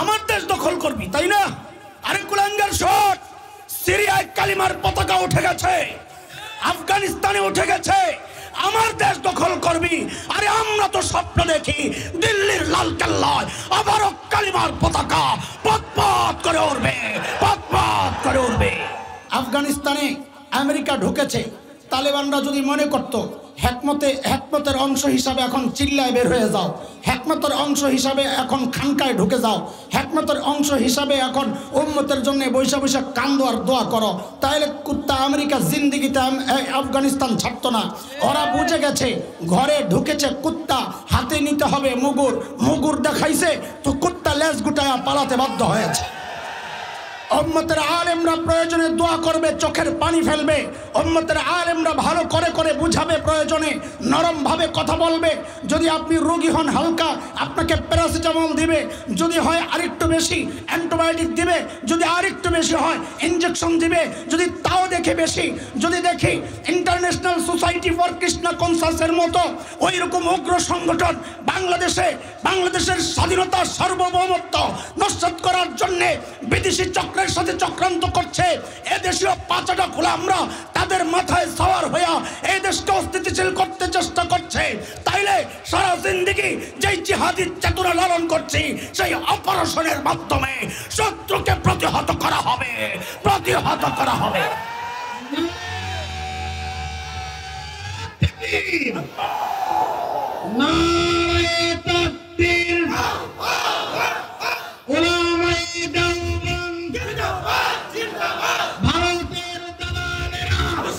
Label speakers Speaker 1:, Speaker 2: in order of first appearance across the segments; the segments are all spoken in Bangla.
Speaker 1: আমার দেশ দখল করবি, তাই না? আরে কুলাঙ্গার শট, সিরিয়ায় কালিমার পতাকা উঠে গেছে, আফগানিস্তানে উঠে গেছে, আমার দেশ দখল করবি। আরে আমরা তো স্বপ্ন দেখি দিল্লির লালকেল্লায় আবারও কালিমার পতাকা পথ করে উঠবে, পথ করে উঠবে। আফগানিস্তানে আমেরিকা ঢুকেছে, তালেবানরা যদি মনে করত হেকমতের অংশ হিসাবে এখন চিল্লায় বের হয়ে যাও, হেকমতের অংশ হিসাবে এখন খানকায় ঢুকে যাও, হেকমতের অংশ হিসাবে এখন উম্মতের জন্য বৈশা বৈশা কান্দো আর দোয়া করো, তাহলে কুত্তা আমেরিকা জিন্দিগিতে আফগানিস্তান ছাড়তো না। ওরা বুঝে গেছে ঘরে ঢুকেছে কুত্তা, হাতে নিতে হবে মুগুর দেখাইছে তো কুত্তা লেজ গুটায়া পালাতে বাধ্য হয়েছে। উম্মতের আলেমরা প্রয়োজনে দোয়া করবে, চোখের পানি ফেলবে, উম্মতের আলেমরা ভালো করে করে বুঝাবে, প্রয়োজনে নরম ভাবে কথা বলবে। যদি আপনি রোগী হন হালকা, আপনাকে প্যারাসিটামল দিবে, যদি হয় আরেকটু বেশি অ্যান্টিবায়োটিক দিবে, যদি আরেকটু বেশি হয় ইঞ্জেকশন দিবে, যদি তাও দেখে বেশি, যদি দেখি ইন্টারন্যাশনাল সোসাইটি ফর কৃষ্ণা কনসাসের মতো ওই রকম উগ্র সংগঠন বাংলাদেশের স্বাধীনতা সার্বভৌমত্ব নষ্ট করার জন্যে বিদেশি চক্রের সাথে চক্রান্ত করছে, এদেশীয় পাঁচাটা গোলামরা তাদের মাথায় সওয়ার হইয়া এই দেশকে অস্থিতিশীল করতে চেষ্টা করছে, তাইলে সারা জিন্দেগি যেই জিহাদি চেতনা লালন করছি সেই অপারেশনের মাধ্যমে শত্রুকে প্রতিহত করা হবে।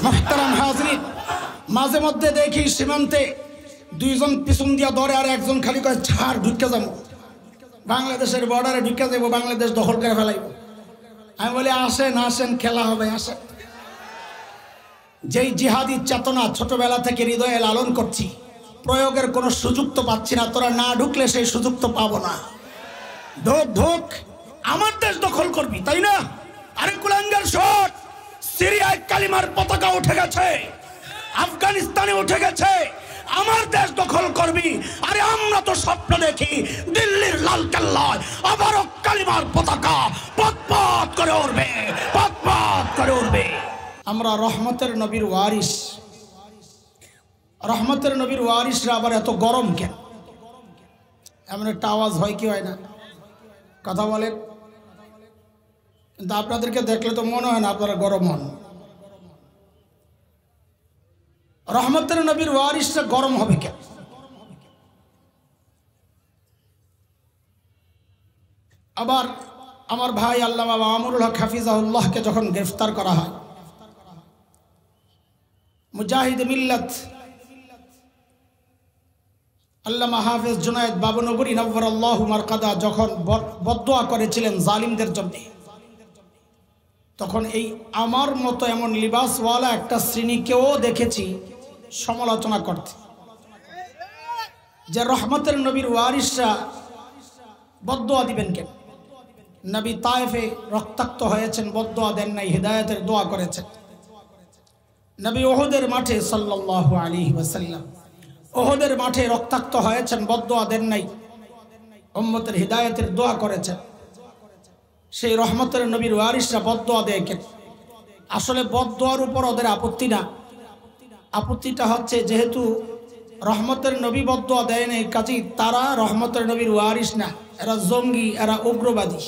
Speaker 1: মুহতারাম হাজরিন, মাঝে মধ্যে দেখি সীমান্তে দুইজন পিছন দিয়া ধরে আর একজন খালি কয় ছাড়, ঢুকে যাবো বাংলাদেশের বর্ডারে, ঢুকে যাবো, বাংলাদেশ দখল করে ফেলাইব। আমি বলি আসেন খেলা হবে, আসেন। যেই জিহাদি চেতনা ছোটবেলা থেকে হৃদয়ে লালন করছি, প্রয়োগের কোনো সুযোগ তো পাচ্ছি না, তোরা না ঢুকলে সেই সুযোগ তো পাবো না। ঢোক, আমার দেশ দখল করবি, তাই না? আরে কুলাঙ্গার শট, সিরিয়ায় কালিমার পতাকা উঠে গেছে, আফগানিস্তানে উঠে গেছে, আমার দেশ দখল করবি। আরে আমরা তো স্বপ্ন দেখি দিল্লির লালকেল্লায় আবারও কালিমার পতাকা পথ করে উঠবে। আমরা রহমতের নবীর ওয়ারিসরা আবার এত গরম কেন? এমন একটা আওয়াজ হয় কি হয় না? কথা বলেন। কিন্তু আপনাদেরকে দেখলে তো মনে হয় না আপনারা গরম হন। রহমতের নবীর ওয়ারিসরা গরম হবে কেন? আবার আমার ভাই আল্লামা মামুনুল হক হাফিজাহুল্লাহকে যখন গ্রেফতার করা হয়, মুজাহিদ মিল্লাত আল্লামা হাফেজ জুনায়েদ বাবনগরী নওয়ারাল্লাহু মারকাদা যখন বদদোয়া করেছিলেন জালিমদের জন্য, তখন এই আমার মতো এমন লিবাসওয়ালা একটা শ্রেণীকেও দেখেছি সমালোচনা করতে, যে রহমতের নবীর ওয়ারিসরা বদদোয়া দিবেন কেন? নবী তায়েফে রক্তাক্ত হয়েছেন, বদদোয়া দেন নাই, হিদায়াতের দোয়া করেছেন। নবী ওহদের মাঠে সাল্লাল্লাহু আলাইহি ওয়াসাল্লাম ওহদের মাঠে রক্তাক্ত হয়েছেন, বদদোয়া দেন নাই, উম্মতের হিদায়াতের দোয়া করেছেন। সেই রহমতের নবীর ওয়ারিসরা বদদোয়া দেয় কেন? আসলে বদদোয়ার উপর ওদের আপত্তি না, আপত্তিটা হচ্ছে যেহেতু রহমতের নবী বদদোয়া দেয় নাই, কাজেই তারা রহমতের নবীর ওয়ারিস না, এরা জঙ্গি, এরা উগ্রবাদী।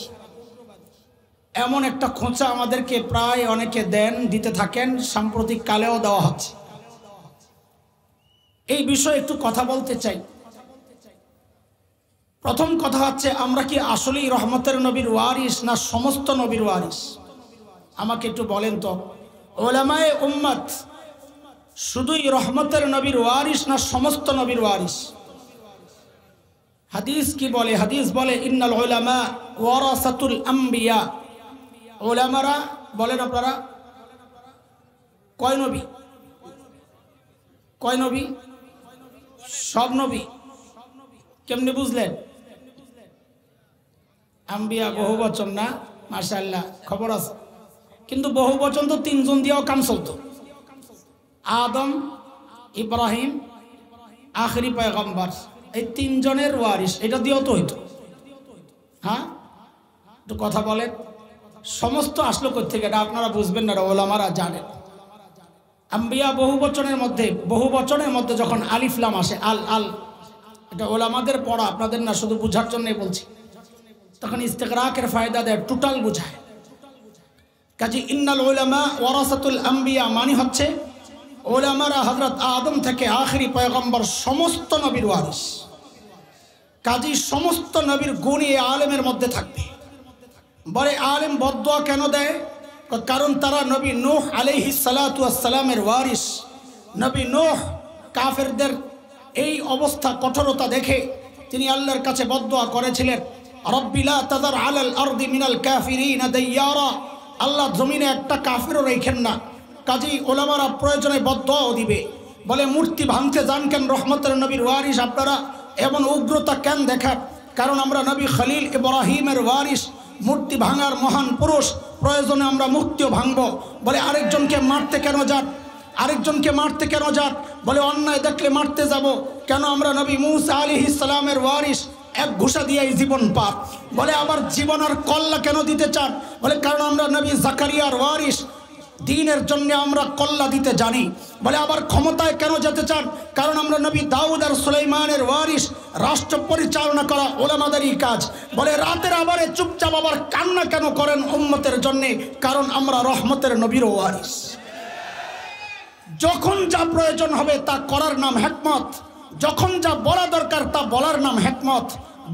Speaker 1: এমন একটা খোঁচা আমাদেরকে প্রায় অনেকে দিতে থাকেন, সাম্প্রতিক কালেও দেওয়া হচ্ছে। এই বিষয়ে একটু কথা বলতে চাই। প্রথম কথা হচ্ছে, আমরা কি আসলেই রহমতের নবীর ওয়ারিস না সমস্ত নবীর ওয়ারিস? আমাকে একটু বলেন তো, উলামায়ে উম্মত শুধুই রহমতের নবীর ওয়ারিস না সমস্ত নবীর ওয়ারিস? হাদিস কি বলে? হাদিস বলে ইন্নাল উলামা ওয়ারাসাতুল আম্বিয়া। উলামারা বলেন আপনারা কয় নবী? কয় নবী? সব নবী। কেমনে বুঝলেন? আম্বিয়া বহু বচন না? মাশাআল্লাহ, খবর আছে। কিন্তু বহু বচন তো তিনজন দিয়েও কাম চলতো, আদম, ইব্রাহিম, আখরি পয়গম্বর, এই তিনজনের ওয়ারিস, এটা দিয়েও তো হইতো। হ্যাঁ, একটু কথা বলেন। সমস্ত আসলো কোত্থেকে এটা আপনারা বুঝবেন না, ওলামারা জানেন। আম্বিয়া বহু বচনের মধ্যে যখন আলিফ লাম আসে, আল আল, এটা ওলামাদের পড়া, আপনাদের না, শুধু বুঝার জন্যই বলছি, তখন ইস্তেগরাকের ফায়দা দেয়, টোটাল বুঝায়। কাজী ইন্নাল উলামা ওয়ারাসাতুল আম্বিয়া মানে হচ্ছে ওলামারা হযরত আদম থেকে আখেরি পয়গম্বর সমস্ত নবীর ওয়ারিস। কাজী সমস্ত নবীর গুণ এই আলেমের মধ্যে থাকবে। বলে আলেম বদদুয়া কেন দেয়? কারণ তারা নবী নূহ আলাইহিস সালাতু ওয়াস সালামের ওয়ারিস। নবী নূহ কাফেরদের এই অবস্থা, কঠোরতা দেখে তিনি আল্লাহর কাছে বদদুয়া করেছিলেন, রব্বি লা তাযার আলাল আরদি মিনাল কাফিরিনা দাইয়ারা, আল্লাহ জমিনে একটা কাফিরও রেখেন না। কাজী ওলামারা প্রয়োজনে বদদুয়াও দিবে। বলে মূর্তি ভাঙতে যান কেন রহমতের নবীর ওয়ারিস আপনারা? এমন উগ্রতা কেন দেখান? কারণ আমরা নবী খলিল ইব্রাহিমের ওয়ারিস, মূর্তি ভাঙার মহান পুরুষ, প্রয়োজনে আমরা মূর্তিও ভাঙব। বলে আরেকজনকে মারতে কেন যান? আরেকজনকে মারতে কেন যান? বলে অন্যায় দেখলে মারতে যাব কেন? আমরা নবী মূসা আলাইহিস সালামের ওয়ারিস, এক ঘুষা দিয়েই জীবন পাপ। বলে আবার জীবন আর কল্লা কেন দিতে চান? বলে কারণ আমরা নবী জাকারিয়ার ওয়ারিস, দ্বীনের জন্য আমরা কল্লা দিতে জানি। বলে আবার ক্ষমতায় কেন যেতে চান? কারণ আমরা নবী দাউদ আর সুলাইমানের ওয়ারিস, রাষ্ট্র পরিচালনা করা ওলামাদেরই কাজ। বলে রাতের আবারে চুপচাপ আবার কান্না কেন করেন উম্মতের জন্য? কারণ আমরা রহমতের নবীর ওয়ারিস। যখন যা প্রয়োজন হবে তা করার নাম হিকমত, যখন যা বলা দরকার তা বলার নাম হিকমত।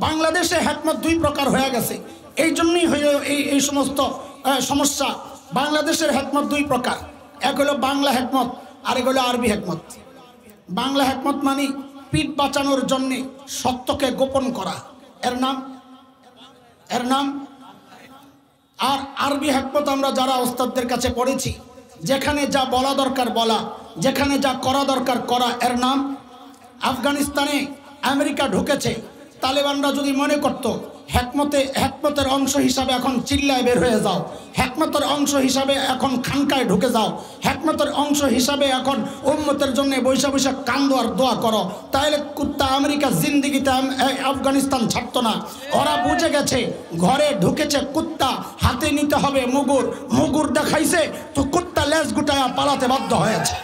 Speaker 1: বাংলাদেশে হিকমত দুই প্রকার হয়ে গেছে, এই জন্যই এই সমস্ত সমস্যা। বাংলাদেশের হিকমত দুই প্রকার, এক হলো বাংলা হিকমত, আর এক হলো আরবি হিকমত। বাংলা হিকমত মানে পিঠ বাঁচানোর জন্য সত্যকে গোপন করা, এর নাম। আর আরবি হিকমত আমরা যারা ওস্তাদদের কাছে পড়েছি, যেখানে যা বলা দরকার বলা, যেখানে যা করা দরকার করা, এর নাম। আফগানিস্তানে আমেরিকা ঢুকেছে, তালেবানরা যদি মনে করতো হেকমতের অংশ হিসাবে এখন চিল্লায় বের হয়ে যাও, হেকমতের অংশ হিসাবে এখন খানকায় ঢুকে যাও, হেকমতের অংশ হিসাবে এখন উম্মতের জন্য বৈশা বৈশা কান্দো আর দোয়া করো, তাহলে কুত্তা আমেরিকা জিন্দিগিতে আফগানিস্তান ছাড়তো না। ওরা বুঝে গেছে ঘরে ঢুকেছে কুত্তা, হাতে নিতে হবে মুগুর দেখাইছে তো কুত্তা লেজ গুটায়া পালাতে বাধ্য হয়েছে।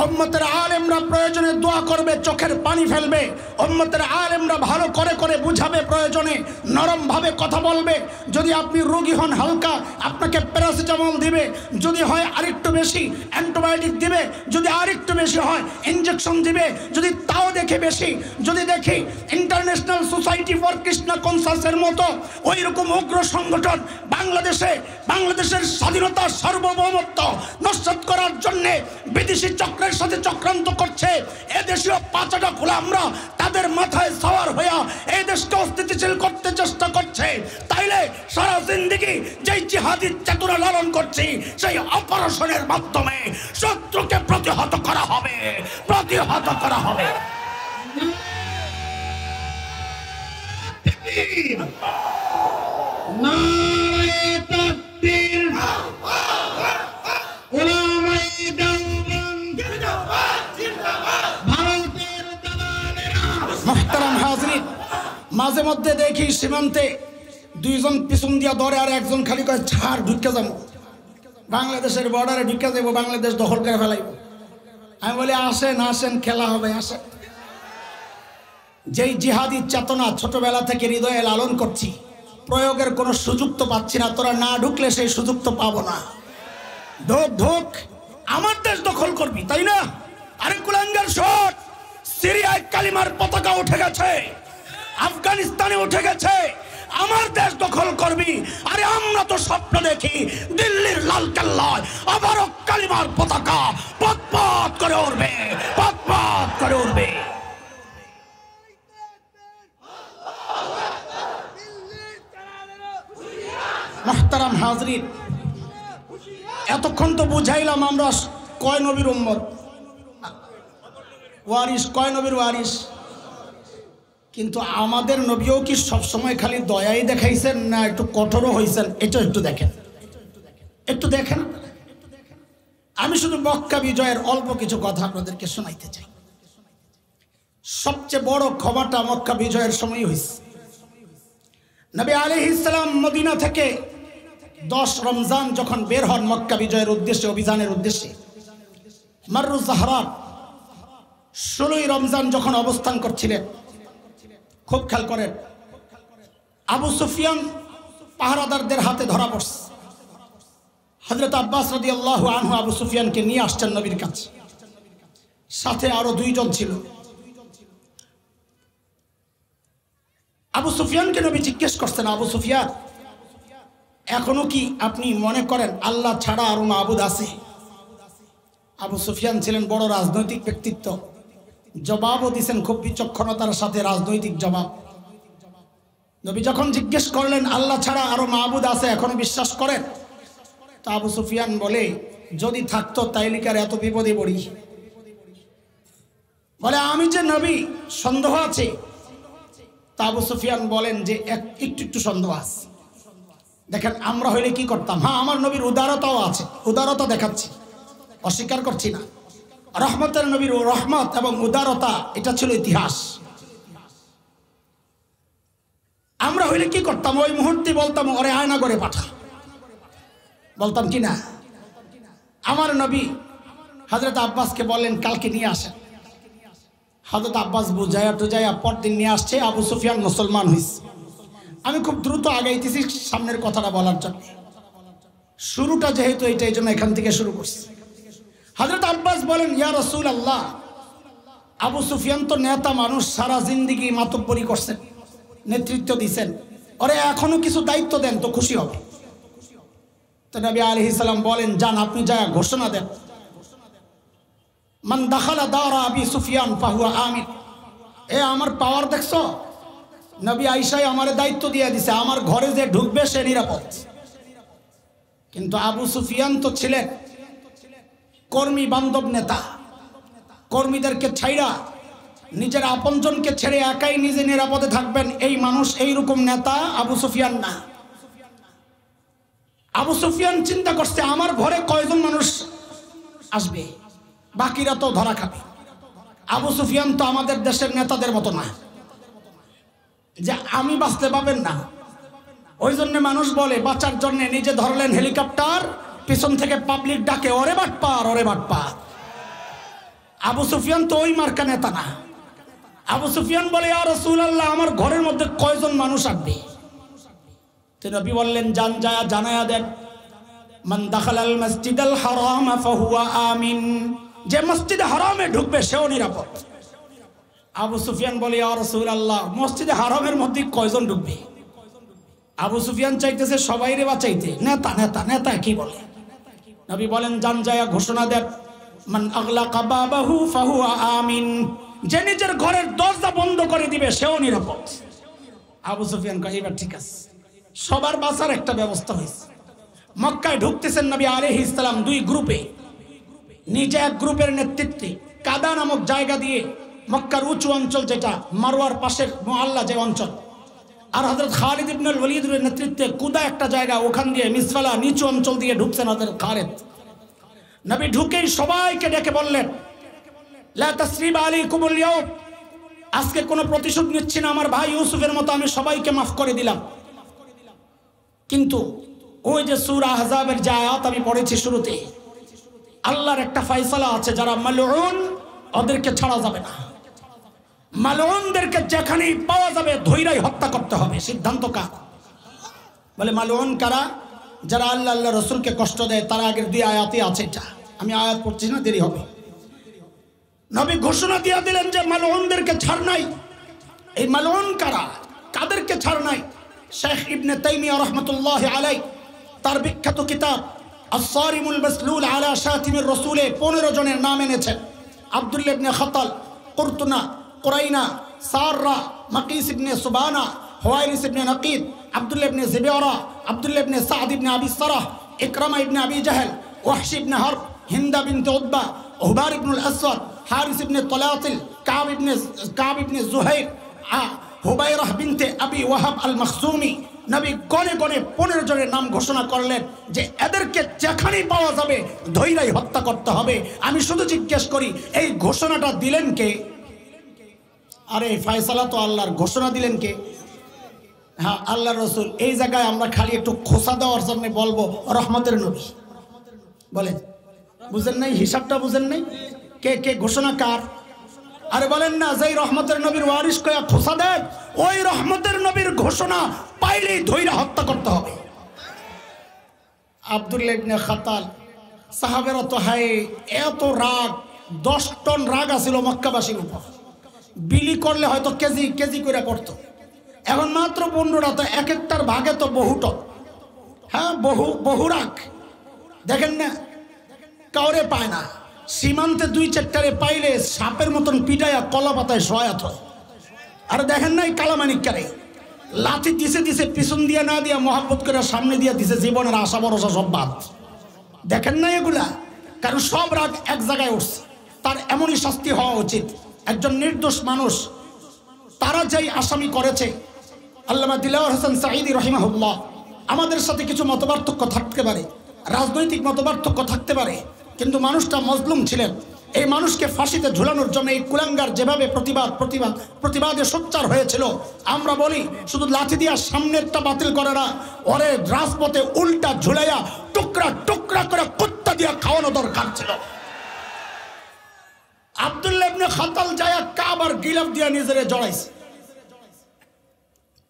Speaker 1: উম্মতের আলেমরা প্রয়োজনে দোয়া করবে, চোখের পানি ফেলবে। উম্মতের আলেমরা ভালো করে বুঝাবে, প্রয়োজনে নরম ভাবে কথা বলবে। যদি আপনি রোগী হন হালকা, আপনাকে প্যারাসিটামল দিবে, যদি হয় আরেকটু বেশি অ্যান্টিবায়োটিক দিবে, যদি আরেকটু বেশি হয় ইনজেকশন দিবে। যদি তাও দেখে বেশি, যদি দেখি ইন্টারন্যাশনাল সোসাইটি ফর কৃষ্ণা কনসাসের মতো ওই রকম উগ্র সংগঠন বাংলাদেশের স্বাধীনতা সার্বভৌমত্ব নস্যাৎ করার জন্যে বিদেশি চক্রের সাথে চক্রান্ত করছে, এদেশীয় পাঁচটা গোলামরা তাদের মাথায় সওয়ার হইয়া এই দেশকে অস্থিতিশীল করতে চেষ্টা করছে, তাইলে সারা জিন্দেগি যেই জিহাদি চেতনা লালন করছি, সেই অপারেশনের মাধ্যমে শত্রুকে প্রতিহত করা হবে। মুহতারাম হাজরিন, মাঝে মধ্যে দেখি সীমান্তে দুইজন পিছন দিয়া ধরে আর একজন খালি কয় ছাড়, ঢুকে যাবো, বাংলাদেশের বর্ডারে ঢুকে যাবো, বাংলাদেশ দখল করে ফেলাইব। আমি বলি আসেন খেলা হবে, আসেন। যেই জিহাদি চেতনা ছোটবেলা থেকে হৃদয়ে লালন করছি, প্রয়োগের কোনো সুযোগ তো পাচ্ছি না। তোরা না ঢুকলে সেই সুযোগ তো পাবো না। ঢোক, আমার দেশ দখল করবি, তাই না? আরে কুলাঙ্গার শট, সিরিয়ায় কালিমার পতাকা উঠে গেছে, আফগানিস্তানে উঠে গেছে, আমার দেশ দখল করবি। আরে আমরা তো স্বপ্ন দেখি দিল্লির লাল কেল্লায় আবারও কালিমার পতাকা পথ করে উঠবে। মুহতারাম হাজরিন, এতক্ষণ তো বুঝাইলাম আমরা কয় নবীর উম্মত, ওয়ারিস, কয় নবীর ওয়ারিস। কিন্তু আমাদের নবীও কি সবসময় খালি দয়াই দেখাইছেন না একটু কঠোরও হয়েছেন? এটা একটু দেখেন। আমি শুধু মক্কা বিজয়ের অল্প কিছু কথা আপনাদেরকে শোনাইতে চাই। সবচেয়ে বড় ক্ষমাটা মক্কা বিজয়ের সময় হয়েছে। নবী আলাইহিস সালাম মদিনা থেকে 10 রমজান যখন বের হন মক্কা বিজয়ের উদ্দেশ্যে, অভিযানের উদ্দেশ্যে, মাররুজ জাহরা 16ই রমজান যখন অবস্থান করছিলেন, খুব খেয়াল করেন, আবু সুফিয়ান পাহারাদারদের হাতে ধরা পড়ছে। হযরত আব্বাস রাদিয়াল্লাহু আনহু আবু সুফিয়ানকে নিয়ে আসছেন নবীর কাছে, সাথে আরো 2 জন ছিল। আবু সুফিয়ানকে নবী জিজ্ঞেস করছেন, আবু সুফিয়ান, এখনো কি আপনি মনে করেন আল্লাহ ছাড়া আরো মাবুদ আছে? আবু সুফিয়ান ছিলেন বড় রাজনৈতিক ব্যক্তিত্ব, জবাবও দিয়েছেন খুব বিচক্ষণতার সাথে, রাজনৈতিক জবাব। নবী যখন জিজ্ঞেস করলেন আল্লাহ ছাড়া আরো মাবুদ আছে, এখনো বিশ্বাস করেন? তো আবু সুফিয়ান বলে, যদি থাকতো তাইলে কি আর এত বিপদে পড়ি? বলে, আমি যে নবী, সন্দেহ আছে? তা আবু সুফিয়ান বলেন যে একটু সন্দেহ আছে। দেখেন, আমরা হইলে কি করতাম? হ্যাঁ, আমার নবীর উদারতাও আছে, উদারতা দেখাচ্ছি, অস্বীকার করছি না। রহমতের নবীর রহমত এবং উদারতা, এটা ছিল ইতিহাস। আমরা হইলে কি করতাম? ওই মুহূর্তে বলতাম, ওরে আয়না করে পাঠা, বলতাম কি না? আমার নবী হযরত আব্বাসকে বললেন কালকে নিয়ে আসেন। হযরত আব্বাস বুঝাইয়া টুজাইয়া পরদিন নিয়ে আসছে। আবু সুফিয়ান মুসলমান হয়েছে। আমি খুব দ্রুত আগাইতেছি সামনের কথাটা বলার জন্য, শুরুটা যেহেতু এইটা, এই জন্য এখান থেকে শুরু করছি। হযরত আব্বাস বলেন, ইয়া রাসূলুল্লাহ, আবু সুফিয়ান তো নেতা মানুষ, সারা জিন্দেগি মাতব্বরি করছেন, নেতৃত্ব দিয়েছেন, ওরে এখনো কিছু দায়িত্ব দেন তো খুশি হবে। তো নবী আলাইহিস সালাম বলেন, যান, আপনি যা ঘোষণা দেন, মান দাখালা দারা আবি সুফিয়ান ফাহুয়া আমিন। এ আমার পাওয়ার দেখছো? নবী আয়েশাই আমারে দায়িত্ব দিয়ে দিছে, আমার ঘরে যে ঢুকবে সে নিরাপদ। কিন্তু আবু সুফিয়ান তো ছিলেন কর্মী বান্ধব নেতা, কর্মীদেরকে ছাইড়া নিজের আপনজনকে ছেড়ে একাই নিজে নিরাপদে থাকবেন, এই মানুষ, এইরকম নেতা আবু সুফিয়ান না। আবু সুফিয়ান চিন্তা করছে, আমার ঘরে কয়জন মানুষ আসবে, বাকিরা তো ধরা খাবে। আবু সুফিয়ান তো আমাদের দেশের নেতাদের মতো না যে আমি বাঁচতে পাবেন না। ওই জন্য মানুষ বলে, বাঁচার জন্য নিজে ধরলেন হেলিকপ্টার, পিছন থেকে পাবলিক ডাকে, ওরে বাটপার, ওরে বাটপার। আবু সুফিয়ান তো ওই মার্কা নেতা না। আবু সুফিয়ান বলে, ইয়া রাসূলুল্লাহ, আমার ঘরের মধ্যে কয়জন মানুষ আসবে? তো নবী বললেন, যান, যায় জানায়া দেন, মান দাখালাল মসজিদাল হারাম ফাহুয়া আমিন। যে মসজিদে হারামে ঢুকবে সেও নিরাপদ। আবু সুফিয়ান বলে, ইয়া রাসূলুল্লাহ, মসজিদে হারামের মধ্যে কয়জন ঢুকবে? আবু সুফিয়ান চাইতেছে সবাইরে বাঁচাইতে, নেতা নেতা নেতা কি বলে? নবী বলেন, যান, যায় ঘোষণা দেন, মান আগলাকা বাবাহু ফাহুয়া আমিন। যে নিজের ঘরের দরজা বন্ধ করে দিবে সেও নিরাপদ। আবু সুফিয়ান কয়, এবার ঠিক আছে, সবার বাঁচার একটা ব্যবস্থা হয়েছে। মক্কায় ঢুকতেছেন নবী আলাইহিস সালাম 2 গ্রুপে, নিজে এক গ্রুপের নেতৃত্বে কাদা নামক জায়গা দিয়ে, মক্কার উঁচু অঞ্চল যেটা, মারওয়ার পাশের মুআল্লা যে অঞ্চল, আর হযরত খালিদ ইবনে ওয়ালিদের নেতৃত্বে কুদা একটা জায়গা, ওখান দিয়ে মিসফালা নিচু অঞ্চল দিয়ে ঢুকছেন হযরত খালিদ। নবী ঢুকেই সবাইকে ডেকে বললেন, লা তাসরিবা আলাইকুমুল ইয়াউম, আজকে কোনো প্রতিশোধ নিচ্ছি না, আমার ভাই ইউসুফের মতো আমি সবাইকে মাফ করে দিলাম। কিন্তু ওই যে সূরা আহজাবের যে আয়াত আমি পড়েছি শুরুতে, আল্লাহর একটা ফয়সালা আছে, যারা মালউন ওদেরকে ছাড়া যাবে না। মালউনদেরকে যেখানেই পাওয়া যাবে ধৈরাই হত্যা করতে হবে। সিদ্ধান্ত কার? বলে, মালউন কারা? যারা আল্লাহ আল্লাহ রাসূলকে কষ্ট দেয়। তার আগের 2 আয়াতই আছে, এটা আমি আয়াত পড়ছি না, দেরি হবে। নবী ঘোষণা দিয়ে দিলেন যে মালউনদেরকে ছাড় নাই। এই মালউন কারা, কাদেরকে ছাড় নাই? শেখ ইবনে তাইমিয়া রাহমাতুল্লাহি আলাইহি তার বিখ্যাত কিতাব আস-সারিমুল মাসলুল আলা শাতিমির রাসূলে 15 জনের নাম এনেছেন। আব্দুল্লাহ ইবনে খাতাল, কুরতুনা, কুরাইনা, সাররা, মাকিস ইবনে সুবানা, হুয়াইরিস ইবনে নাকিদ, আব্দুল্লাহ ইবনে জিবিরা, আব্দুল্লাহ ইবনে সাদ ইবনে আবি সারাহ, ইকরামা ইবনে আবি জাহল, ওয়াহশি ইবনে হারব, হিন্দা বিনতে উতবা, উহবার ইবনুল আসওয়াদ, হারিস ইবনে তলাতিল, কাব ইবনে জুহাইর, হুবাইরাহ বিনতে আবি ওয়াহাব আল মখজুমি। নবী গনে গনে 15 জনের নাম ঘোষণা করলেন যে এদেরকে যেখানেই পাওয়া যাবে ধৈরাই হত্যা করতে হবে। আমি শুধু জিজ্ঞেস করি, এই ঘোষণাটা দিলেন কে? আরে ফয়সালা তো আল্লাহর, ঘোষণা দিলেন কে? হ্যাঁ আল্লাহ রসুল এই জায়গায় আমরা খালি একটু খোসা দেওয়ার জন্য বলবো রহমতের নবী বলেন, বুঝেন নাই? হিসাবটা বুঝেন নাই? কে কে ঘোষণা কার? আরে বলেন না, যেই রহমতের নবীর ওয়ারিস কয়া খোসা দেন, ওই রহমতের নবীর ঘোষণা পাইলেই ধৈর্য হত্যা করতে হবে। আব্দুল্লাহ ইবনে খাতাল সাহাবেরা তো হায় এত রাগ, 10 টন রাগ আছিল মক্কাবাসীর উপর। বিলি করলে হয়তো কেজি কেজি করে পড়তো। এখন মাত্র 15টা, তো এক একটার ভাগে তো বহু টন। হ্যাঁ বহু রাগ। দেখেন না, কাউরে পায় না। সীমান্তে 2-4টারে পাইলে সাপের মতন পিটাইয়া কলা পাতায় সহায়ত হয়। আর দেখেন না এই কালামানিককারে লাঠি দিছে দিছে, পিছন দিয়া না দিয়া মহাব্বত করে সামনে দিয়া দিছে, জীবনের আশা ভরসা সব বাদ। দেখেন না এগুলা? কারণ সব রাগ এক জায়গায় উঠছে। তার এমনই শাস্তি হওয়া উচিত। একজন নির্দোষ মানুষ, তারা যেই আসামি করেছে, আল্লামা দিলওয়ার হোসেন সাঈদী রহিমাহুল্লাহ, আমাদের সাথে কিছু মতপার্থক্য থাকতে পারে, রাজনৈতিক মতপার্থক্য থাকতে পারে, কিন্তু মানুষটা মজলুম ছিলেন। এই মানুষকে ফাঁসিতে ঝুলানোর জন্য এই কুলাঙ্গার যেভাবে প্রতিবাদে সোচ্চার হয়েছিল, আমরা বলি শুধু লাঠি দিয়া সামনেরটা বাতিল করে না, ওরে রাজপথে উল্টা ঝুলাইয়া টুকরা টুকরা করে কুত্তা দিয়া খাওয়ানো দরকার ছিল। আব্দুল্লাহ ইবনে খাতাল যায়া কাবার গিলাফ দিয়া নিজেরে জড়াইছে।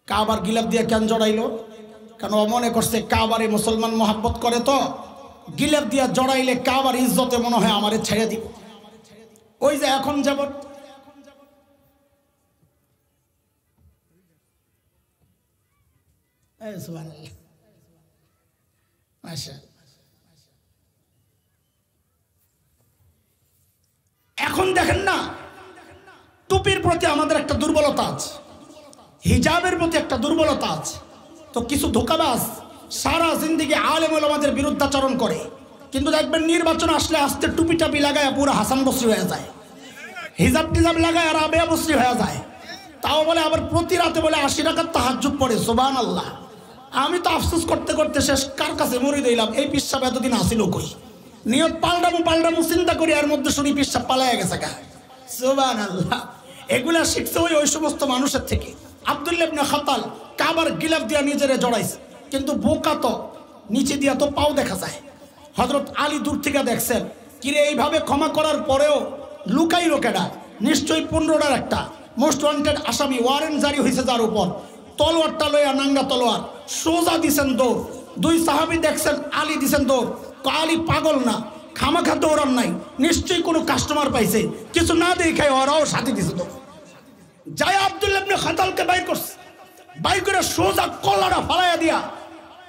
Speaker 1: কাবার গিলাফ দিয়া কেন জড়াইলো? কেন মনে করছে কাবারে মুসলমান মহাব্বত করে, তো গিলাফ দিয়া জড়াইলে কাবার ইজ্জতে মনে হয় আমারে ছেড়ে দিব। ওই যে এখন যাব এখন দেখেন না, টুপির প্রতি আমাদের একটা দুর্বলতা আছে, হিজাবের প্রতি একটা দুর্বলতা আছে। তো কিছু ধোঁকাবাজ সারা জিন্দিগি আলেম ওলামাদের বিরুদ্ধাচরণ করে, কিন্তু দেখবেন নির্বাচন আসলে আস্তে টুপি টাপি লাগায় পুরো হাসান বসরি হয়ে যায়, হিজাব টিজাব লাগায় রাবেয়া বসরি হয়ে যায়। তাও বলে আবার প্রতি রাতে বলে 80 টাকার তাহাজ্জুদ পড়ে। সুবহানাল্লাহ। আমি তো আফসোস করতে করতে শেষ, কার কাছে মরি দিলাম, এই পিসাব এতদিন আসিল কই। নিয়ত পাল্টামু চিন্তা করি, এর মধ্যে শুনি পিসাব পালাইয়া গেছে গা। সুবহানাল্লাহ। এগুলা শিখছে ওই সমস্ত মানুষের থেকে। আব্দুল্লাহ ইবনে খাতাল কাবার গিলাফ দিয়া নিজেরে জড়াইছে, কিন্তু বোকা তো নিচে দিয়া তো পাও দেখা যায়। হযরত আলী দূর থেকে দেখছেন, কিরে এইভাবে ক্ষমা করার পরেও লুকাই লোকেরা, নিশ্চয়ই 15টার একটা মোস্ট ওয়ান্টেড আসামি, ওয়ারেন্ট জারি হয়েছে যার উপর, তলোয়ারটা লইয়া নাঙ্গা তলোয়ার সোজা দিছেন দৌড়। 2 সাহাবী দেখছেন, আলী দিছেন দৌড়। আলী পাগল না, খামাখা দৌড়ান নাই, নিশ্চয়ই কোনো কাস্টমার পাইছে, কিছু না দেখায় ওরাও সাথে দিছে দৌড়। যাই আব্দুল্লাহ ইবনে খাতালকে বাইর করছে, বাইর করে সোজা কলাটা ফালাইয়া দিয়া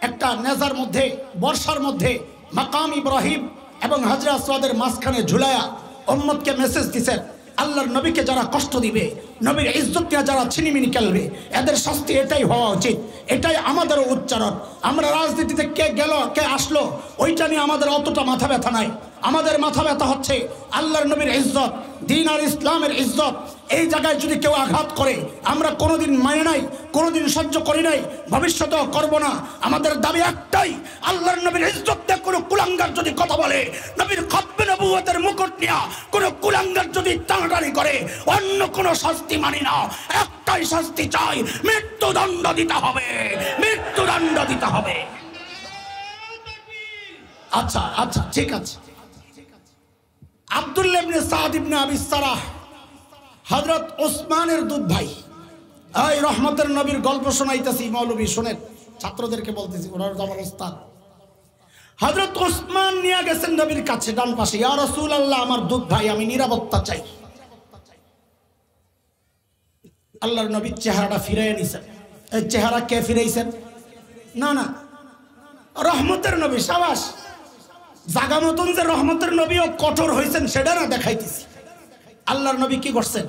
Speaker 1: একটা নেজার মধ্যে, বর্ষার মধ্যে মাকাম ইব্রাহিম এবং হাজরা আসওয়াদের মাঝখানে ঝুলায়া উম্মতকে মেসেজ দিছেন, আল্লাহর নবীকে যারা কষ্ট দিবে, নবীর ইজ্জত নিয়ে যারা ছিনিমিনি খেলবে, এদের শাস্তি এটাই হওয়া উচিত। এটাই আমাদেরও উচ্চারণ। আমরা রাজনীতিতে কে গেল কে আসলো ওইটা নিয়ে আমাদের অতটা মাথা ব্যথা নাই। আমাদের মাথা ব্যথা হচ্ছে আল্লাহর নবীর ইজ্জত, দ্বীন আর ইসলামের ইজ্জত। এই জায়গায় যদি কেউ আঘাত করে, আমরা কোনোদিন মানে নাই, কোনোদিন সহ্য করি নাই, ভবিষ্যতেও করব না। আমাদের দাবি একটাই, আল্লাহর নবীর ইজ্জত নিয়ে কোনো কুলাঙ্গার যদি কথা বলে, নবীর খতবে নবুয়তের মুকুট নিয়ে কোনো কুলাঙ্গার যদি টানাটানি করে, অন্য কোনো শাস্তি মানি না। একটাই শাস্তি চাই, মৃত্যুদণ্ড দিতে হবে, মৃত্যুদণ্ড দিতে হবে। আচ্ছা আচ্ছা ঠিক আছে। আব্দুল্লাহ ইবনে সাদ ইবনে আবি সারাহ হযরত ওসমানের দুধ ভাই। এই রহমতের নবীর গল্প শোনাইতেছি, মৌলবী শোনেন, ছাত্রদেরকে বলতেছি, ওনার তো আমার ওস্তাদ। হযরত ওসমান নিয়ে গেছেন নবীর কাছে ডান পাশে, ইয়া রাসূলুল্লাহ আমার দুধ ভাই, আমি নিরাপত্তা চাই। আল্লাহর নবীর চেহারাটা ফিরাইয়া নিছেন। এই চেহারা কে ফিরাইছেন? না না, রহমতের নবী। সাবাস। জাগা মতন যে রহমতের নবীও কঠোর হয়েছেন সেটা না দেখাইতেছি। আল্লাহর নবী কি করছেন?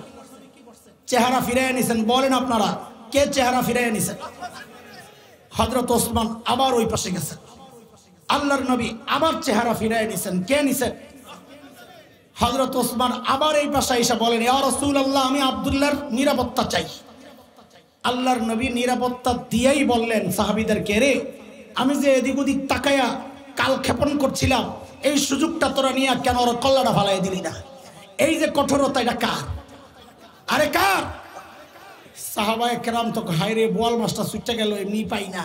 Speaker 1: চেহারা ফিরাইয়া নিছেন। বলেন আপনারা কে চেহারা ফিরাইয়া নিছেন? হযরত ওসমান আবার ওই পাশে গেছেন। আল্লাহর নবী আবার চেহারা ফিরাইয়া নিছেন। কে নিছেন? হযরত ওসমান আবার এই পাশে এসে বলেন, ইয়া রাসূলুল্লাহ আমি আব্দুল্লাহর নিরাপত্তা চাই। আল্লাহর নবী নিরাপত্তা দিয়েই বললেন সাহাবীদেরকে, রে আমি যে এদিক ওদিক তাকায়া কাল ক্ষেপণ করছিলাম, এই সুযোগটা তোরা নিয়ে কেন ওর কল্লাটা ফালাই দিলি না? এই যে কঠোরতা, এটা কার? আরে কার? সাহাবায়ে কেরাম তো হায়রে বোয়াল মাছটা ছুটে গেল, এমনি পাই না।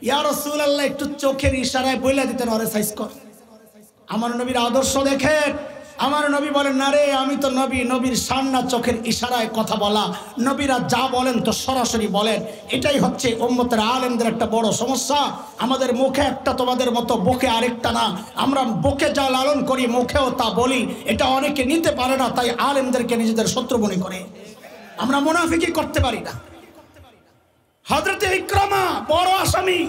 Speaker 1: ইয়া রাসূলুল্লাহ একটু চোখের ইশারায় বইলা দিতেন, ওরে সাইজ কর। আমার নবীর আদর্শ দেখেন। আমার নবী বলেন, না রে আমি তো নবী, নবীর সামনা চোখের ইশারায় কথা বলা, নবীরা যা বলেন তো সরাসরি বলেন। এটাই হচ্ছে উম্মতের আলেমদের একটা বড় সমস্যা। আমাদের মুখে একটা, তোমাদের মতো বকে আরেকটা না। আমরা বকে যা লালন করি মুখেও তা বলি, এটা অনেকে নিতে পারে না, তাই আলেমদেরকে নিজেদের শত্রু মনে করে। আমরা মুনাফিকি করতে পারি না। হযরতে ইকরামা বড় আসামি,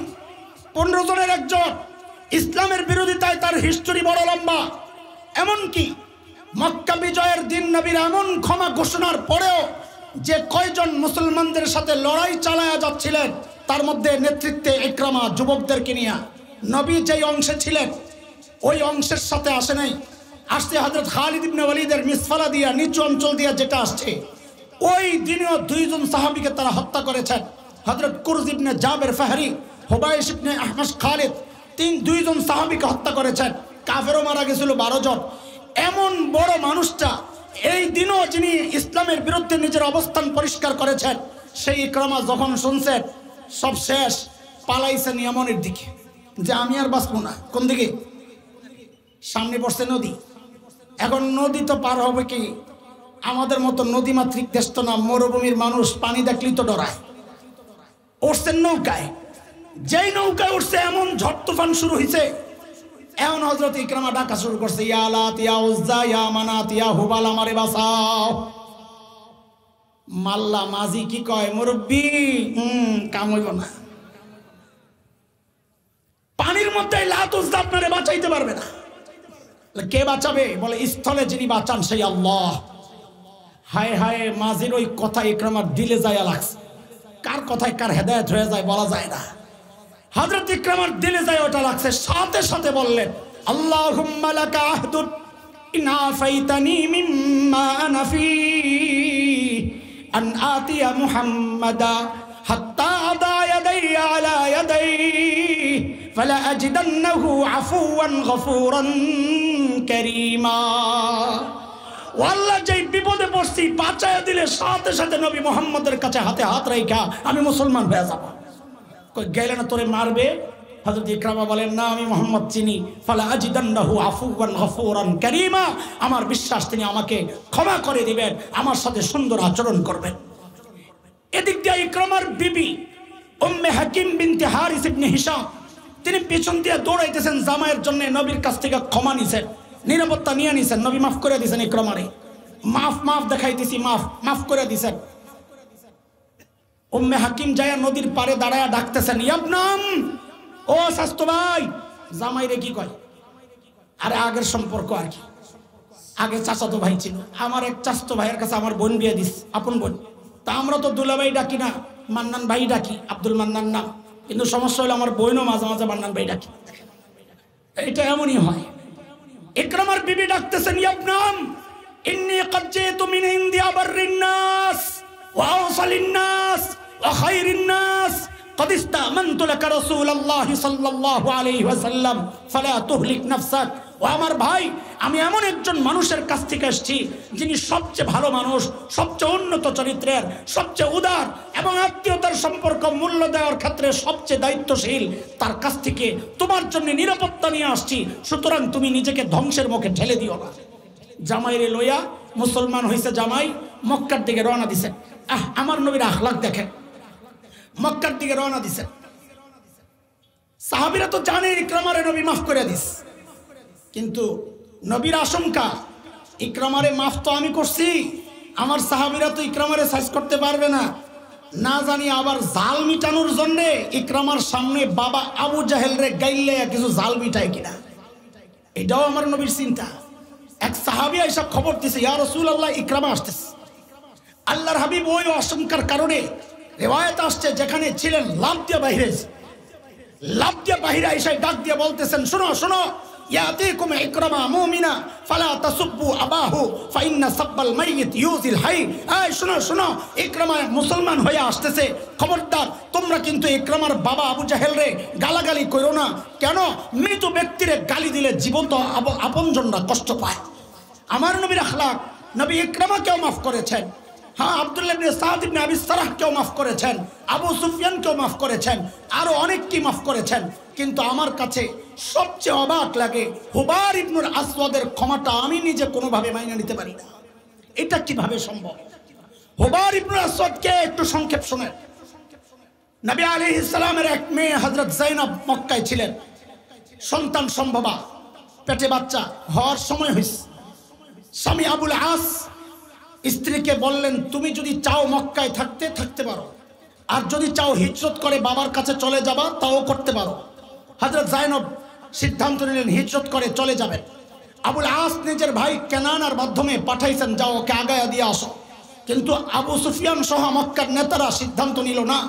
Speaker 1: 15 জনের একজন। ইসলামের বিরোধিতায় তার হিস্টোরি বড় লম্বা। এমনকি মক্কা বিজয়ের দিন নবীর এমন ক্ষমা ঘোষণার পরেও যে কয়জন মুসলমানদের সাথে লড়াই চালায়া যাচ্ছিলেন, তার মধ্যে নেতৃত্বে ইকরামা যুবকদেরকে নিয়ে। নবী যেই অংশে ছিলেন ওই অংশের সাথে আসে নাই, আসছে হযরত খালিদ ইবনে ওয়ালিদের মিসফালা দিয়া, নিচু অঞ্চল দিয়া যেটা আসছে। ওই দিনেও 2 জন সাহাবীকে তারা হত্যা করেছেন। হযরত কুরজ ইবনে জাবের ফাহরি, হুবাইশ ইবনে আহমাস খালিদ, 2 জন সাহাবীকে হত্যা করেছেন। কাফেরও মারা গেছিল 12 জন। এমন বড় মানুষটা এই দিনও যিনি ইসলামের বিরুদ্ধে নিজের অবস্থান পরিষ্কার করেছেন, সেই ইকরামা যখন শুনছেন সব শেষ, পালাইছেন ইয়ামনের দিকে, যে আমি আর বাঁচবো না। কোন দিকে? সামনে পড়ছে নদী। এখন নদী তো পার হবে কি? আমাদের মতো নদীমাতৃক দেশ তো না, মরুভূমির মানুষ পানি দেখলেই তো ডরায়। উঠছেন নৌকায়। যেই নৌকায় উঠছে এমন ঝড় তুফান শুরু হয়েছে, এখন হযরত ইকরামা ডাকা শুরু করছে, ইয়া লাত ইয়া উজ্জা ইয়া মানাত ইয়া হুবাল, আমারে বাঁচাও। মাল্লা মাঝি কি কয়, মুরব্বি কাম হইব না। পানির মধ্যে লাত উজ্জা আপনারে বাঁচাইতে পারবে না। কে বাঁচাবে? বলে স্থলে যিনি বাঁচান সেই আল্লাহ। হায় হায়, মাঝির ওই কথা ইকরামার দিলে যায় লাগছে। কার কথায় কার হেদায়েত হয়ে যায় বলা যায় না। হযরত ইকরামার দিলে যায় ওটা লাগছে, সাথে সাথে বললেন, আল্লাহুম্মা লাকা আহদুন ইন আফাইতানি মিম্মা আনা ফি আন আতিয়া মুহাম্মাদা হাত্তা আদা ইয়াদাইয়া আলা ইয়াদাইহি ফালা আজিদান্নাহু আফুওয়ান গফুরান কারীমা। আল্লাহ যেই বিপদে পড়ছি বাঁচায়া দিলে সাথে সাথে নবী মুহাম্মদের কাছে হাতে হাত রাইখা আমি মুসলমান হয়ে যাব। কই গেলে না তোরে মারবে? হযরত ইকরামা বলেন, না আমি মুহাম্মদ চিনি। ফালা আজিদান্নাহু আফুওয়ান গফুরান কারীমা, আমার বিশ্বাস তিনি আমাকে ক্ষমা করে দিবেন, আমার সাথে সুন্দর আচরণ করবেন। এদিক দিয়ে ইকরামার বিবি উম্মে হাকিম বিনতে হারিস ইবনে হিশাম, তিনি পিছন দিয়ে দৌড়াইতেছেন জামাইয়ের জন্য, নবীর কাছ থেকে ক্ষমা নিছেন, নিরাপত্তা নিয়ে নিছেন। নবী মাফ করে দিয়েছেন ইকরামারে, মাফ মাফ দেখাইতেছি, মাফ মাফ করে দিয়েছেন। উম্মে হাকিম যায়া নদীর পারে দাঁড়ায়া ডাকতেছেন, ইয়াবনাম, ও শাস্তো ভাই। জামাইরে কি কয়? আরে আগের সম্পর্ক আর কি, আগে চাচাতো ভাই ছিল। আমার এক চাচাতো ভাইয়ের কাছে আমার বোন বিয়ে দিস, আপন বোন। তা আমরা তো দুলাভাই ডাকি না, মান্নান ভাই ডাকি, আব্দুল মান্নান নাম। কিন্তু সমস্যা হলো আমার বোনও মাঝে মাঝে মান্নান ভাই ডাকি। এটা এমনই হয়। ইকরামার বিবি ডাকতেছেন, ইয়াবনাম ইন্নী ক্বাদ জিতু মিন ইনদি আবাররিন নাস ওয়া আওসালিন নাস ওয়া খায়রিন নাস قد استأمنت لك رسول الله صلى الله عليه وسلم فلا تهلك نفسك। ও আমার ভাই, আমি এমন একজন মানুষের কাছ থেকে এসেছি যিনি সবচেয়ে ভালো মানুষ, সবচেয়ে উন্নত চরিত্রের, সবচেয়ে উদার এবং আত্মীয়তার সম্পর্ক মূল্য দেওয়ার ক্ষেত্রে সবচেয়ে দায়িত্বশীল। তার কাছ থেকে তোমার জন্য নিরাপত্তা নিয়ে আসছি, সুতরাং তুমি নিজেকে ধ্বংসের মুখে ঠেলে দিও না। জামাইরে লইয়া, মুসলমান হয়েছে জামাই, মক্কার দিকে রওনা দিছে। আমার নবীর আখলাক দেখেন, মক্কার দিকে রওনা দিছে। সাহাবীরা তো জানে ইকরামারে নবী মাফ করে দিস, কিন্তু নবীর আশঙ্কা ইকরামারে মাফ তো আমি করছি, আমার সাহাবীরা তো ইকরামারে সাইজ করতে পারবে না, না জানি আবার জাল মিটানোর জন্য ইকরামার সামনে বাবা আবু জাহেল রে গাইলে কিছু জাল মিটায় কিনা, এটাও আমার নবীর চিন্তা। এক সাহাবী এসে খবর দিছে, ইয়া রাসূলুল্লাহ ইকরামা আসতেছে। আল্লাহর হাবিব ওই আশঙ্কার কারণে রিওয়ায়াত আসছে যেখানে ছিলেন লাফ দিয়ে বাইরে, লাফ দিয়ে বাইরে এসে ডাক দিয়ে বলতেছেন, শোনো শোনো, ইয়াতিকুম ইকরামা মুমিনা ফালা তাসুব্বু আবাহু ফাইন্না সাব্বাল মাইয়িত ইউজিল হাই। এই শোনো শোনো, ইকরামা মুসলমান হয়ে আসতেছে, খবরদার তোমরা কিন্তু ইকরামার বাবা আবু জাহেল রে গালাগালি করো না। কেন? মৃত ব্যক্তিরে গালি দিলে জীবন্ত আপনজনরা কষ্ট পায়। আমার নবীর আখলাক, নবী ইকরামাকেও মাফ করেছেন। হ্যাঁ, আব্দুল্লাহ ইবনে সাদ ইবনে আবি সারাহকেও মাফ করেছেন, আবু সুফিয়ানকেও মাফ করেছেন, আরো অনেককে মাফ করেছেন। কিন্তু আমার কাছে সবচেয়ে অবাক লাগে হুবার ইবনুল আসওয়াদের ক্ষমাটা আমি নিজে কোনোভাবে মাইনে নিতে পারি না। এটা কিভাবে সম্ভব? হুবার ইবনুল আসওয়াদকে একটু সংক্ষেপ শুনেন। নবী আলাইহিস সালামের এক মেয়ে হযরত যায়েনব মক্কায় ছিলেন, সন্তান সম্ভবা, পেটে বাচ্চা হওয়ার সময় হয়েছে। স্বামী আবুল আস স্ত্রীকে বললেন, তুমি যদি চাও মক্কায় থাকতে পারো, আর যদি চাও হিজরত করে বাবার কাছে চলে যাবা তাও করতে পারো। হযরত যায়েনব সিদ্ধান্ত নিলেন হিজরত করে চলে যাবেন। আবুল আস নিজের ভাই কেনানার মাধ্যমে পাঠাইছেন, যাও ওকে আগায়া দিয়ে আসো। কিন্তু আবু সুফিয়ান সহ মক্কার নেতারা সিদ্ধান্ত নিল না,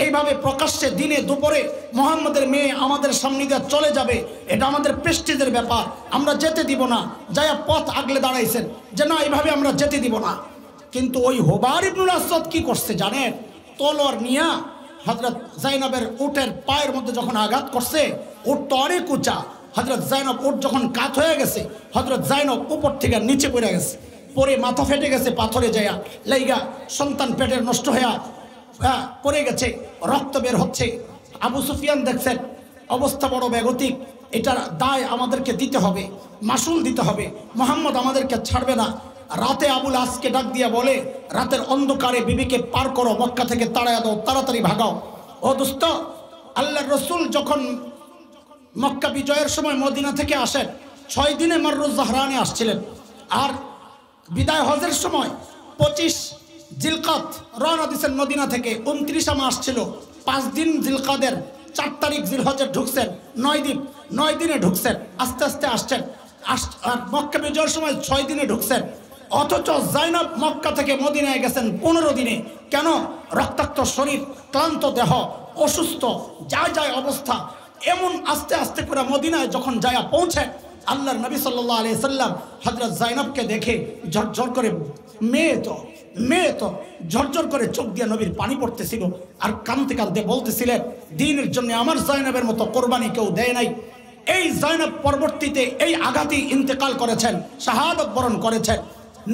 Speaker 1: এইভাবে প্রকাশ্যে দিনে দুপুরে মুহাম্মদের মেয়ে আমাদের সামনে দিয়ে চলে যাবে, এটা আমাদের প্রেস্টিজের ব্যাপার, আমরা যেতে দিব না। যায়া পথ আগলে দাঁড়াইছেন যে না, এইভাবে আমরা যেতে দিব না। কিন্তু ওই হুবার ইবনুল আসওয়াদ কি করছে জানেন? তলোয়ার নিয়া হযরত যায়েনবের উটের পায়ের মধ্যে যখন আঘাত করছে, উট তো অনেক উঁচা, হযরত যায়েনব উট যখন কাত হয়ে গেছে, হযরত যায়েনব উপর থেকে নিচে পড়ে গেছে, পরে মাথা ফেটে গেছে পাথরে যায়া লাইগা, সন্তান পেটের নষ্ট হয়ে পড়ে গেছে, রক্ত বের হচ্ছে। আবু সুফিয়ান দেখছেন অবস্থা বড় বেগতিক, এটার দায় আমাদেরকে দিতে হবে, মাসুল দিতে হবে, মুহাম্মদ আমাদেরকে ছাড়বে না। রাতে আবুল আসকে ডাক দিয়া বলে, রাতের অন্ধকারে বিবিকে পার করো, মক্কা থেকে তাড়াইয়া দাও, তাড়াতাড়ি ভাগাও। ও দোস্ত, আল্লাহর রসুল যখন মক্কা বিজয়ের সময় মদিনা থেকে আসেন, 6 দিনে মাররুজ জাহরানে আসছিলেন, আর বিদায় হজের সময় 25 জিলকাত রওনা দিয়েছেন মদিনা থেকে। 29 মাস ছিল, 5 দিন জিলকাদের, 4 তারিখ জিলহজে ঢুকছেন, 9 দিনে ঢুকছেন, আস্তে আস্তে আসছেন। আর মক্কা বিজয়ের সময় 6 দিনে ঢুকছেন। অথচ যায়েনব মক্কা থেকে মদিনায় গেছেন 15 দিনে। কেন? রক্তাক্ত শরীর, ক্লান্ত দেহ, অসুস্থ, যায় অবস্থা। এমন আস্তে আস্তে করে মদিনায় যখন যায়া পৌঁছে, আল্লাহর নবী সাল্লাল্লাহু আলাইহি সাল্লাম হযরত যায়েনবকে দেখে ঝরঝর করে, মেয়ে তো ঝরঝর করে চোখ দিয়ে নবীর পানি পড়তেছিল, আর কাঁদতে কাঁদতে বলতেছিলেন, দ্বীনের জন্য আমার যায়েনবের মতো কোরবানি কেউ দেয় নাই। এই যায়েনব পরবর্তীতে এই আঘাতেই ইন্তেকাল করেছেন, শাহাদাত বরণ করেছেন।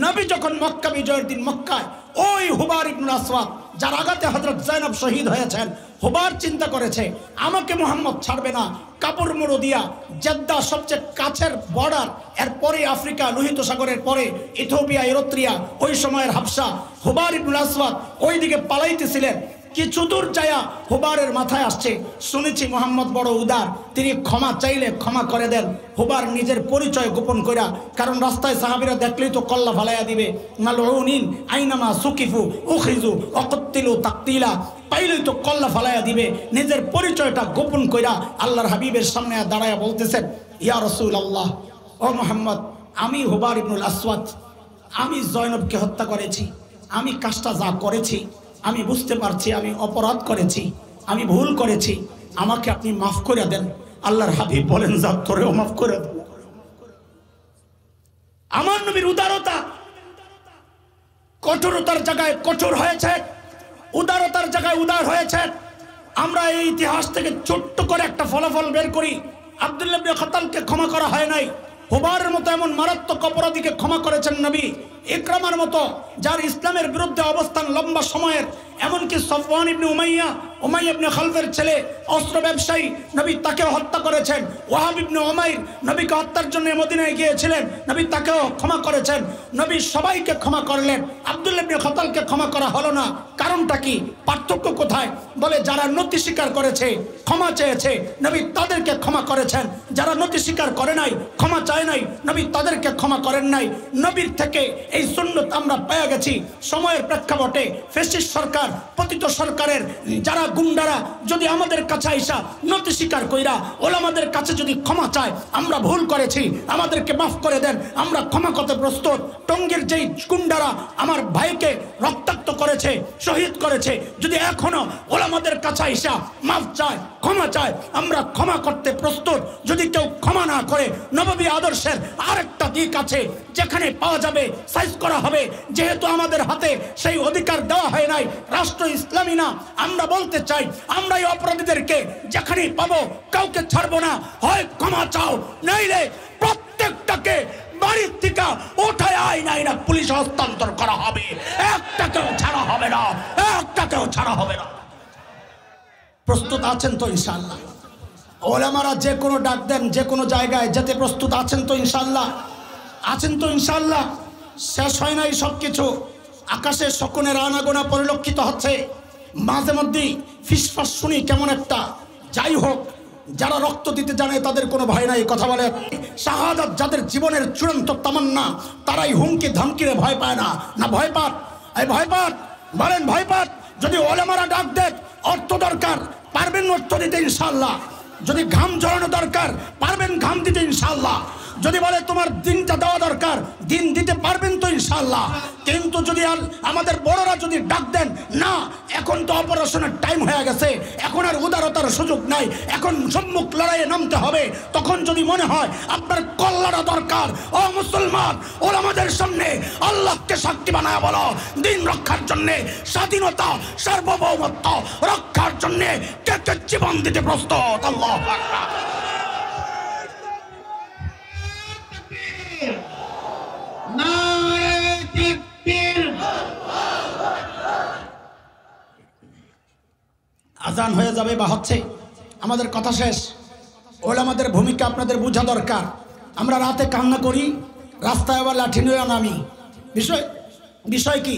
Speaker 1: নবী যখন মক্কা বিজয়ের দিন মক্কায়, ওই হুবার ইবনুল আসওয়াদ যার আঘাতে হযরত যায়েনব শহীদ হয়েছেন, হুবার চিন্তা করেছে আমাকে মুহাম্মদ ছাড়বে না। কাপড় মুড়ো দিয়া জেদ্দা সবচেয়ে কাছের বর্ডার, এরপরে আফ্রিকা, লোহিত সাগরের পরে ইথিওপিয়া, এরিত্রিয়া, ওই সময়ের হাবশা। হুবার ইবনুল আসওয়াদ ওই দিকে পালাইতেছিলেন। কিছু দূর যায়া হুবারের মাথায় আসছে, শুনেছি মুহাম্মদ বড় উদার, তিনি ক্ষমা চাইলে ক্ষমা করে দেন। হুবার নিজের পরিচয় গোপন কইরা, কারণ রাস্তায় সাহাবীরা দেখলেই তো কল্লা ফালাইয়া দিবে, মালউনিন আইনামা সুকিফু উখিজু ওয়াকতিলু তাকতিলা, পাইলেই তো কল্লা ফালাইয়া দিবে। নিজের পরিচয়টা গোপন কইরা আল্লাহর হাবিবের সামনে দাঁড়ায়া বলতেছেন, ইয়া রাসূলুল্লাহ, ও মুহাম্মদ, আমি হুবার ইবনুল আসওয়াদ, আমি যায়েনবকে হত্যা করেছি। আমি কাজটা যা করেছি আমি বুঝতে পারছি, আমি অপরাধ করেছি, আমি ভুল করেছি, আমাকে আপনি মাফ করে দেন। আল্লাহর হাবিব বলেন, যা তোরেও মাফ করে দেন। আমার নবীর উদারতা কঠোরতার জায়গায় কঠোর হয়েছে, উদারতার জায়গায় উদার হয়েছে। আমরা এই ইতিহাস থেকে ছোট্ট করে একটা ফলাফল বের করি, আব্দুল্লাহ ইবনে খাতালকে ক্ষমা করা হয় নাই, হুবারের মতো এমন মারাত্মক অপরাধীকে ক্ষমা করেছেন নবী। ইকরামার মতো যার ইসলামের বিরুদ্ধে অবস্থান লম্বা সময়ের, এমনকি সফওয়ান ইবনে উমাইয়া ইবনে খালফের ছেলে, অস্ত্র ব্যবসায়ী, নবী তাকেও হত্যা করেছেন। ওয়াহাব ইবনে উমাইর নবীকে হত্যার জন্য মদিনায় গিয়েছিলেন, নবী তাকেও ক্ষমা করেছেন। নবী সবাইকে ক্ষমা করলেন, আব্দুল্লাহ ইবনে খাতালকে ক্ষমা করা হলো না। কারণটা কি? পার্থক্য কোথায়? বলে যারা নতি স্বীকার করেছে, ক্ষমা চেয়েছে, নবী তাদেরকে ক্ষমা করেছেন। যারা নতি স্বীকার করে নাই, ক্ষমা চায় নাই, নবী তাদেরকে ক্ষমা করেন নাই। নবীর থেকে এই সুন্নত আমরা পেয়ে গেছি। সময়ের প্রেক্ষাপটে ফ্যাসিস্ট সরকার, পতিত সরকারের যারা গুন্ডারা যদি আমাদের কাছে আইসা নতি স্বীকার কইরা ওলামাদের কাছে যদি ক্ষমা চায়, আমরা ভুল করেছি, আমাদেরকে মাফ করে দেন, আমরা ক্ষমা করতে প্রস্তুত। টঙ্গীর যেই গুন্ডারা আমার ভাইকে রক্তাক্ত করেছে, শহীদ করেছে, যদি এখনো ওলামাদের কাছে আইসা মাফ চায়, ক্ষমা চায়, আমরা ক্ষমা করতে প্রস্তুত। যদি কেউ ক্ষমা না করে, নববী আদর্শের আরেকটা দিক আছে যেখানে পাওয়া যাবে, সাইজ করা হবে। যেহেতু আমাদের হাতে সেই অধিকার দেওয়া হয় নাই, রাষ্ট্র ইসলামী না, আমরা বলতে চাই আমরা এই অপরাধীদেরকে যেখানেই পাবো কাউকে ছাড়বো না। হয় ক্ষমা চাও, নইলে প্রত্যেকটাকে বাড়ির থেকে ওঠায় আইনা পুলিশ হস্তান্তর করা হবে, একটাকেও ছাড়া হবে না, একটাকেও ছাড়া হবে না। প্রস্তুত আছেন তো ইনশাআল্লাহ? ওলামারা যে কোনো ডাক দেন, যে কোনো জায়গায় যেতে প্রস্তুত আছেন তো ইনশাআল্লাহ? আছেন তো ইনশাআল্লাহ? শেষ হয় নাই সব কিছু। আকাশে শকুনের আনাগোনা পরিলক্ষিত হচ্ছে, মাঝে মধ্যেই ফিসফাস শুনি কেমন একটা। যাই হোক, যারা রক্ত দিতে জানে তাদের কোনো ভয় নাই। কথা বলে শাহাদাত যাদের জীবনের চূড়ান্ত তামান্না, তারাই হুমকি ধমকিরে ভয় পায় না। না ভয় পাত, এই ভয় পাত, বলেন ভয় পাত। যদি ওলামারা ডাক দেয় অর্থ দরকার, পারবেন অর্থ দিতে ইনশাআল্লাহ। যদি ঘাম ঝরানো দরকার, পারবেন ঘাম দিতে ইনশাআল্লাহ। যদি বলে তোমার দিনটা দেওয়া দরকার, দিন দিতে পারবেন তো ইনশাআল্লাহ। কিন্তু যদি আমাদের বড়রা যদি ডাক দেন, না এখন তো অপারেশনের টাইম হয়ে গেছে, এখন আর উদারতার সুযোগ নাই, এখন সম্মুখ লড়াইয়ে নামতে হবে, তখন যদি মনে হয় আপনার কল্যাণা দরকার, ও মুসলমান, ওরা আমাদের সামনে আল্লাহকে সাক্ষী বানায় বলো, দিন রক্ষার জন্যে, স্বাধীনতা সার্বভৌমত্ব রক্ষার জন্যে কে কে জীবন দিতে প্রস্তুত? আল্লাহু আকবার। আজান হয়ে যাবে বা হচ্ছে, আমাদের কথা শেষ। ওলামাদের ভূমিকা আপনাদের বোঝা দরকার। আমরা রাতে কান্না করি, রাস্তায় আবার লাঠি নিয়ে নামি। বিষয় কি?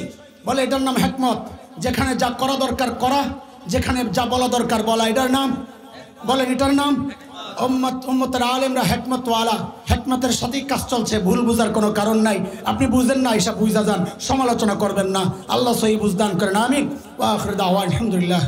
Speaker 1: বলে এটার নাম হিকমত। যেখানে যা করা দরকার করা, যেখানে যা বলা দরকার বলা, এটার নাম, বলেন এটার নাম উম্মতের আলেমরা হিকমতওয়ালা। হিকমতের সাথেই কাজ চলছে, ভুল বুঝার কোনো কারণ নাই। আপনি বুঝেন না, এসব বুঝা যান, সমালোচনা করবেন না। আল্লাহ সহি বুঝদান করেন, আমিন। ওয়া আখিরু দাওয়ানা আলহামদুলিল্লাহ।